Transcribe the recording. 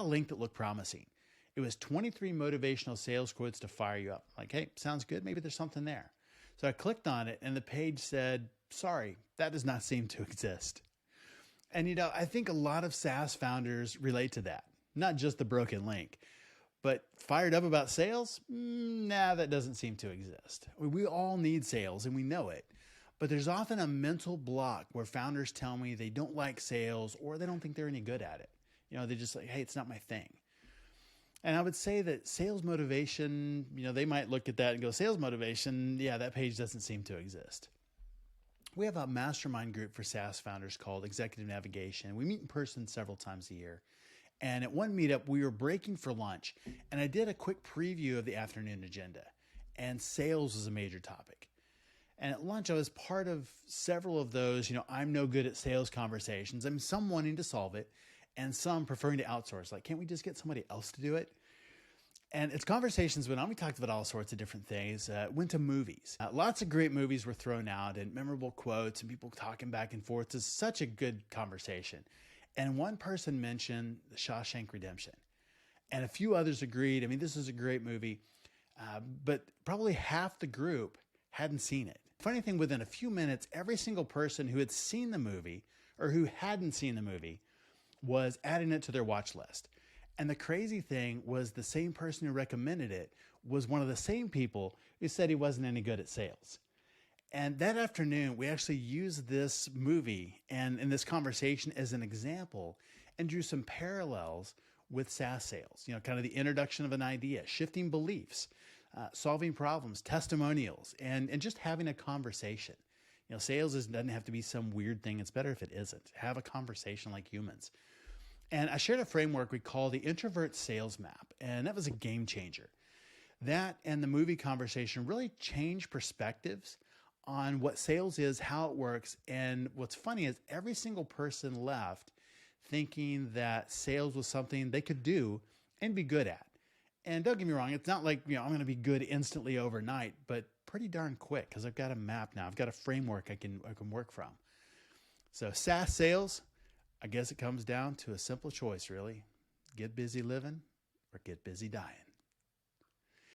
a link that looked promising. It was 23 motivational sales quotes to fire you up. Like, hey, sounds good. Maybe there's something there. So I clicked on it and the page said, sorry, that does not seem to exist. And I think a lot of SaaS founders relate to that, not just the broken link, but fired up about sales. Nah, that doesn't seem to exist. We all need sales and we know it, but there's often a mental block where founders tell me they don't like sales or they don't think they're any good at it. They're just like, hey, it's not my thing. And I would say that sales motivation, they might look at that and go, sales motivation, yeah, that page doesn't seem to exist. We have a mastermind group for SaaS founders called Executive Navigation. We meet in person several times a year. And at one meetup, we were breaking for lunch, and I did a quick preview of the afternoon agenda, and sales was a major topic. And at lunch, I was part of several of those, I'm no good at sales conversations. I'm some wanting to solve it, and some preferring to outsource. Like, can't we just get somebody else to do it? And it's conversations went on. We talked about all sorts of different things. Went to movies. Lots of great movies were thrown out and memorable quotes and people talking back and forth. It's such a good conversation. And one person mentioned The Shawshank Redemption. And a few others agreed. I mean, this is a great movie. But probably half the group hadn't seen it. Funny thing, within a few minutes, every single person who had seen the movie or who hadn't seen the movie was adding it to their watch list. And the crazy thing was the same person who recommended it was one of the same people who said he wasn't any good at sales. And that afternoon, we actually used this movie and in this conversation as an example and drew some parallels with SaaS sales, kind of the introduction of an idea, shifting beliefs, solving problems, testimonials, and just having a conversation. Sales doesn't have to be some weird thing. It's better if it isn't. Have a conversation like humans. And I shared a framework we call the Introvert Sales Map, and that was a game changer. That and the movie conversation really changed perspectives on what sales is, how it works. And what's funny is every single person left thinking that sales was something they could do and be good at. And don't get me wrong, it's not like, I'm going to be good instantly overnight, but pretty darn quick because I've got a map now. I've got a framework I can work from. So SaaS sales, I guess it comes down to a simple choice, really. Get busy living or get busy dying.